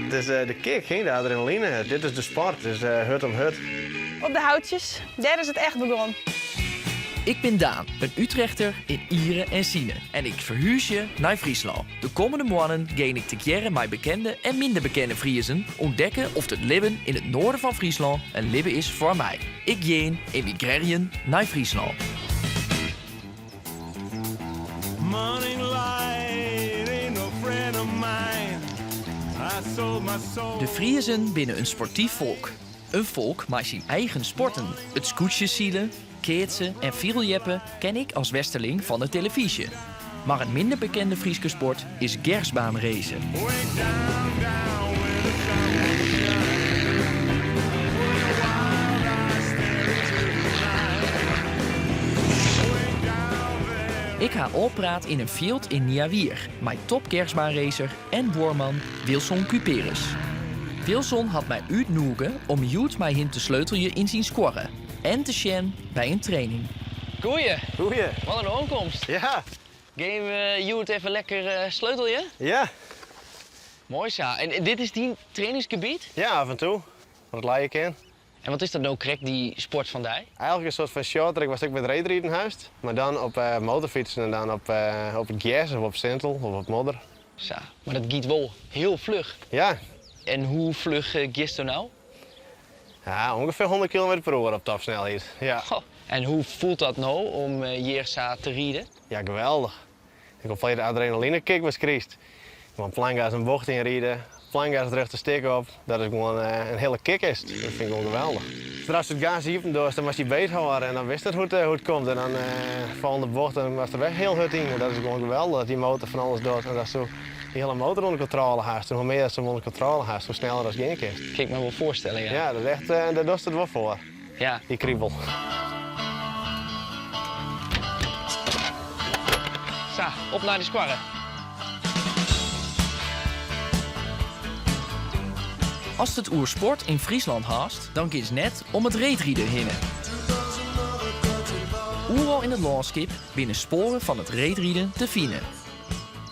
Dit is de kick, geen de adrenaline. Dit is de sport, dus hut om hut. Op de houtjes, daar is het echt begonnen. Ik ben Daan, een Utrechter in Ieren en Siene. En ik verhuis je naar Friesland. De komende maanden ga ik te keren met bekende en minder bekende Friesen ontdekken of het leven in het noorden van Friesland een leven is voor mij. Ik ga emigreren naar Friesland. De Friesen binnen een sportief volk. Een volk met zijn eigen sporten. Het scootjesielen, keetsen en vieljeppen ken ik als westerling van de televisie. Maar een minder bekende Frieske sport is gersbaanracen. Ik ga oppraat in een veld in Niawier, met top-gersbaanracer en boorman Wilson Cuperus. Wilson had mij uitnoegen om Joet mij hin te sleutelen in zijn squarren en te sjen bij een training. Goeie, Goeie. wat een aankomst. Ja. Game Joet even lekker sleutelje? Ja. Mooi zo. En dit is die trainingsgebied? Ja, af en toe. Wat laai ik in. En wat is dat nou correct, die sport van die? Eigenlijk een soort van shorttrack was ik met reetrieden huis. Maar dan op motorfietsen en dan op het gers of op sintel of op modder. Zo, maar dat gaat wel heel vlug. Ja. En hoe vlug gist er nou? Ja, ongeveer 100 km per uur op topsnelheid. Ja. Goh. En hoe voelt dat nou om hier zo te rieden? Ja, geweldig. Ik heb de adrenaline kick was Christ. Gewoon planga's een bocht inrijden, planga's terug te stikken op. Dat is gewoon een hele kick is. Dat vind ik gewoon geweldig. Als het gas hier door, dan was hij beet houden en dan wist het hoe het komt. En dan van de bocht en was de weg heel hut in. Dat is gewoon geweldig dat die motor van alles doet. En dat zo die hele motor onder controle haast. En hoe meer ze onder controle haast, hoe sneller als geen kist. Kan ik me wel voorstellen, ja. Ja, dat is echt, daar doet het wel voor. Ja. Die kriebel. Zo, op naar de squarren. Als het oersport in Friesland haast, dan is het net om het reetrieden hinnen. Overal in het landschap binnen sporen van het reetrieden te vinden.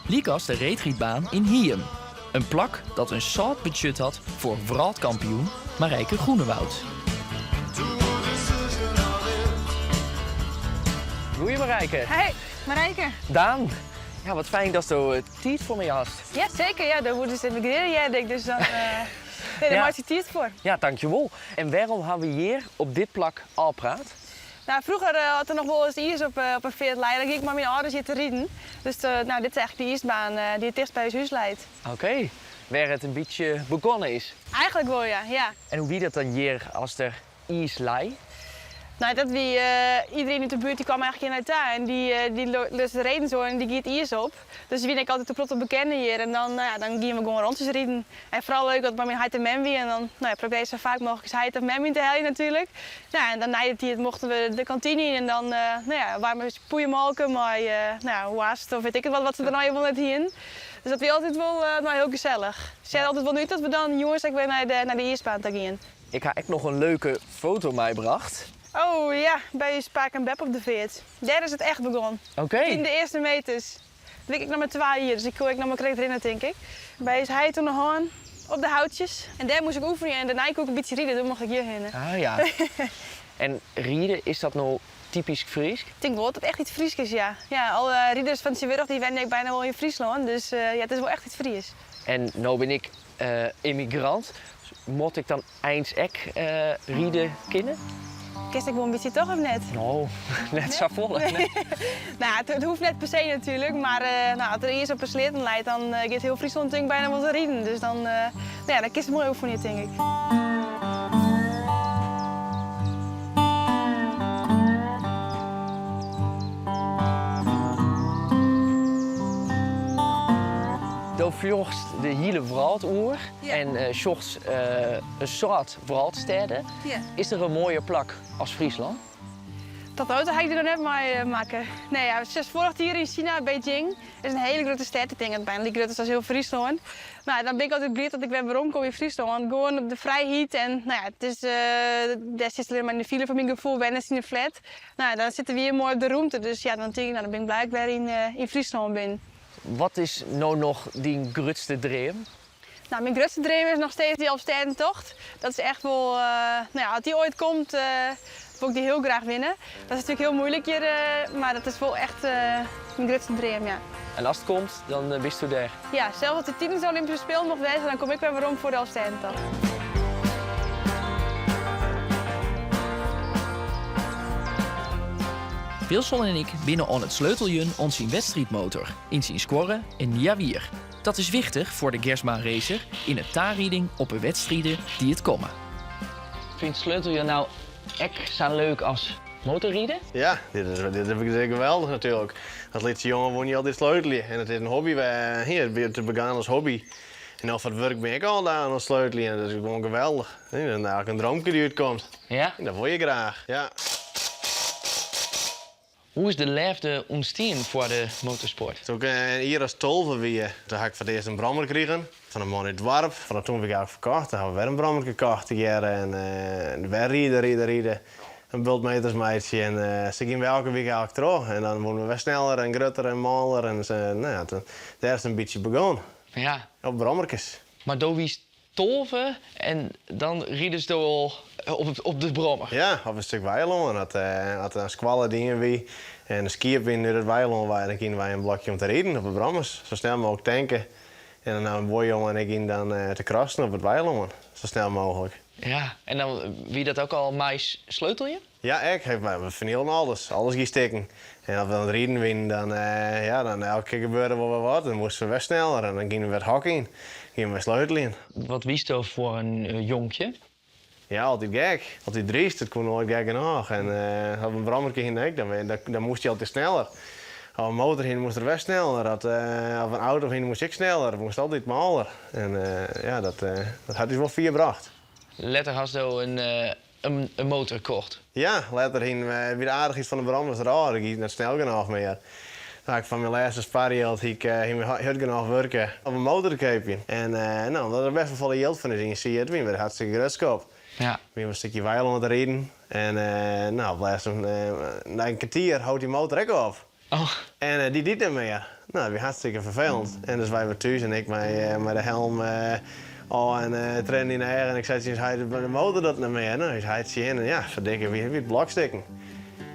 Liek als de reetriedbaan in Hiem. Een plak dat een soort budget had voor wereldkampioen Marijke Groenewoud. Goeie Marijke. Hey, Marijke. Daan. Ja, wat fijn dat je tijd voor me had. Ja, zeker. Ja, daar moeten ze emigreren, jij denkt. Dus dan daar Ja. maak je tijd voor. Ja, dankjewel. En waarom hebben we hier op dit plak al praat? Nou, vroeger had er nog wel eens ijs op een veert leiden. Dan ging ik maar met mijn ouders hier te rieden. Dus nou, dit is eigenlijk de ijsbaan die het dichtst bij ons huis leidt. Oké. Waar het een beetje begonnen is. Eigenlijk wel, ja. En hoe wie dat dan hier als er ijs lei? Nou, dat wie, iedereen in de buurt die kwam eigenlijk hier naar daar. En die reden zo en die giet ijs op. Dus wie ik altijd de protte bekende hier. En dan, nou ja, dan gingen we gewoon rondjes rieden. En vooral leuk dat het maar met heid en memwie. En dan probeer je zo vaak mogelijk heid en memwie te helpen natuurlijk. Nou, en dan na het hier mochten we de kantine in. En dan waren we poeien melken. Maar hoe was het of weet ik het wat ze er nou helemaal net hier in. Dus dat was altijd wel heel gezellig. Ze zeiden altijd wel nu dat we dan jongens ik weer naar de ijsbaan te gaan. Ik heb echt nog een leuke foto meebracht. Oh ja, bij Spaak en Beb op de Veert. Daar is het echt begonnen. Oké. In de eerste meters. Dan ik nog maar 2 hier, dus ik kon nog maar correct erin, denk ik. Bij is hij toen nog aan, op de houtjes. En daar moest ik oefenen en daarna kon ik ook een beetje rieden, toen mocht ik hierheen. Ah ja. En rieden, is dat nou typisch Fries? Ik denk wel dat het echt iets Fries is, ja. Ja, alle rieders van de wereld die wennen ik bijna wel in Friesland, dus ja, het is wel echt iets Fries. En nou ben ik immigrant. Moet ik dan eens rieden kennen? Kist ik wel een beetje toch of net? Nou, net zo vol. Nee? Nou, het hoeft net per se natuurlijk, maar als er eerst op een sleten leidt, dan gaat heel Friesland denk ik bijna wel te rieden. Dus dan, dan kies het mooi over niet, denk ik. Dan vloogst de hele wereld oer Ja. en zocht een soort wereldsteden. Ja. Is er een mooie plak als Friesland? Dat auto ga ik er net mee maken. Nee, ja, sinds vorig jaar in China, Beijing, is een hele grote stad. Ik denk dat bijna die groot is heel Friesland. Nou, dan ben ik altijd blij dat ik weer rondkom in Friesland. Gewoon op de vrijheid en nou ja, het is, daar zit alleen maar in de file van mijn gevoel, bijna in de flat. Nou, dan zitten we hier mooi op de ruimte, dus ja, dan denk ik, dan ben ik blij dat ik weer in Friesland ben. Wat is nou nog die grootste droom? Nou, mijn grootste droom is nog steeds die Elfstedentocht. Dat is echt wel, nou ja, als die ooit komt, wil ik die heel graag winnen. Dat is natuurlijk heel moeilijk hier, maar dat is wel echt mijn grootste droom, ja. En als het komt, dan bist u daar. Ja, zelfs als het tijdens de Olympische Spelen nog wezen, dan kom ik weer waarom voor de Elfstedentocht. Wilson en ik binnen aan het sleuteljen ons zijn wedstrijdmotor in zijn scoren in Javier. Dat is wichtig voor de Gersma racer in het taarrieding op de wedstrijden die het komen. Vindt sleutelje nou echt zo leuk als motorrijden? Ja, dit heb ik zeker geweldig natuurlijk. Als lietse jongen woon je altijd sleutelen. En het is een hobby, hier weer te begaan als hobby. En of het werk ben ik al aan het sleutelen. En dat is gewoon geweldig. En dan eigenlijk een droomje die uitkomt. Ja? En dat wil je graag, ja. Hoe is de liefde ontstaan voor de motorsport? Toen ik hier als 12 weer, toen heb ik voor het eerst een brommer gekregen. Van een man in het dorp. Van toen heb ik eigenlijk verkocht. Toen hebben we weer een brommer gekocht. En weer rijden. Een bultmetersmeidje. En ze gingen elke week eigenlijk terug. En dan worden we weer sneller en groter en maler. En nou ja, daar is het een beetje begonnen. Ja. Op brommertjes. Maar door wie tolven en dan rieden ze al op de brommer. Ja, op een stuk weilon. Dat een squalle dingen wie. En een skier binnen het weilon. Dan gingen wij een blokje om te rijden op de brommers. Zo snel mogelijk tanken. En dan nou een boy jongen en ik ging dan te krassen op het weilon. Zo snel mogelijk. Ja, en dan wie dat ook al mais sleutelje? Ja, ik heb we vernielen alles. Alles ging stikken. En als we aan het rijden winnen, dan elke keer gebeurde wel wat. Dan moesten we weer sneller en dan gingen we weer hockey. Gingen we sleutelen. Wat wist je voor een jonkje? Ja, altijd gek. Altijd driest. Het kon nooit gek genoeg. En op een brommertje ging dan moest je altijd sneller. Op een motor heen moest er weer sneller. Op een auto heen moest ik sneller. Het moest altijd maler. En ja, dat had dus wel 4 gebracht. Letter had zo een motor gekocht. Ja, later heen weer aardig iets van de brommers raar. Ik ging net snel genoeg meer. Dan heb ik van mijn laatste spaargeld heel genoeg werken op een motor te kopen. En nou, dat er best wel veel geld van is. En je ziet het, we hebben hartstikke gerustskop. Ja. We hebben een stukje weil aan het rijden. En nou, na een kwartier houdt die motor ook op. Oh. En die deed niet meer. Nou, dat was hartstikke vervelend. En dus wij waren thuis en ik met de helm en trainen in de her. En ik zei, hij de motor dat niet meer. Nou, hij het zien en ja, verdikken wie het blok stikken.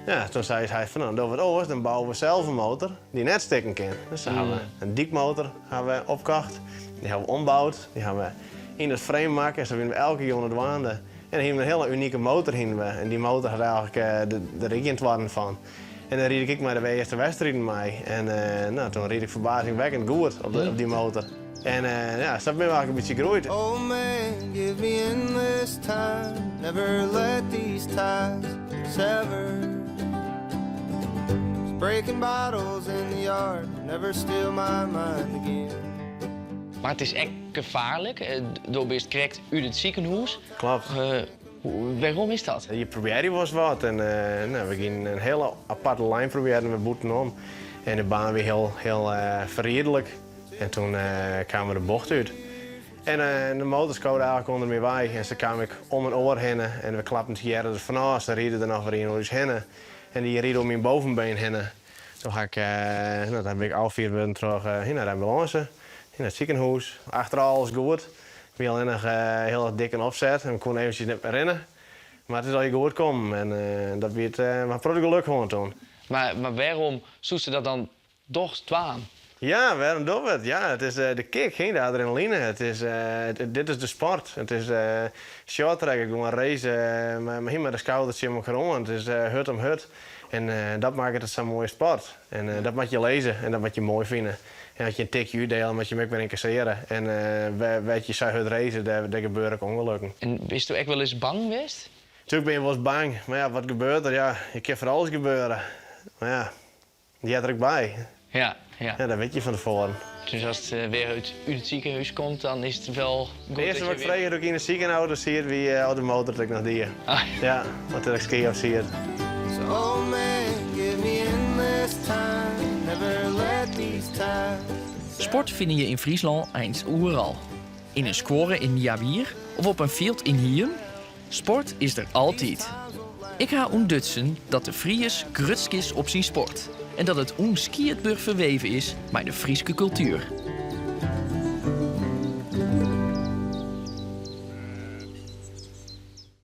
Ja, toen zei hij van nou, door wat oors, dan bouwen we zelf een motor die net stikken kan. Dus dan hebben we een diekmotor opgekocht. Die hebben we ombouwd. Die hebben we in het frame maken. En zo winnen we elke keer onder de wanden. En dan hebben we een hele unieke motor. En die motor had eigenlijk de regent worden van. En dan ried ik maar de eerste wedstrijden mee. En nou, toen ried ik verbazingwekkend goed op die motor. En ja, zo ben ik eigenlijk een beetje gegroeid. Oh man, give me endless time. Never let these ties sever. Breaking bottles in the yard. Never steal my mind again. Maar het is echt gevaarlijk. Door best correct uit het ziekenhuis. Klopt. Waarom is dat? Je probeerde wel eens wat. En nou, we gingen een hele aparte lijn proberen we boeten om. En de baan weer heel verredelijk. En toen kwamen we de bocht uit. En de motor schoot eigenlijk onder me bij. En ze kwam ik om een oor heen. En we klapten het hier dus vanaf. Ze rieden er nog weer in ons heen. En die rieden om mijn bovenbeen heen. Toen nou, dan ben ik al 4 minuten terug naar de ambulance. In het ziekenhuis. Achteraf alles goed. We hadden nog heel dik een opzet. En we konden eventjes niet meer rennen. Maar het is al goed komen. En dat werd maar prachtig geluk gewoon toen. Maar waarom zoest ze dat dan toch twaan? Ja, waarom doen we het? Ja, het is de kick, geen de adrenaline. Dit is de sport. Het is shorttrack, gewoon racen, maar met de schoudertje om grond. Het is hut om hut. En dat maakt het zo'n mooie sport. En dat moet je lezen en dat moet je mooi vinden. En als je een tikje uitdelen, moet je hem ook weer incasseren. En weet je, zou het racen, daar gebeuren ook ongelukken. En wist u echt wel eens bang geweest? Natuurlijk ben je wel eens bang. Maar ja, wat gebeurt er? Ja, je kan voor alles gebeuren. Maar ja, die had er ook bij. Ja. Ja, dat weet je van tevoren. Dus als het weer uit het ziekenhuis komt, dan is het wel goed. Het eerste wat ik vreeg dat ik in de ziekenhuis zie, wie de motor dat ik nog die. Ja, wat ik ski of zie het. So oh man, give me endless time. Never let these ties. Sport vind je in Friesland eens overal. In een score in Javier of op een veld in Hien. Sport is er altijd. Ik ga ontdutsen dat de Fries grutsk is op zijn sport. En dat het onskietburg verweven is met de Friese cultuur.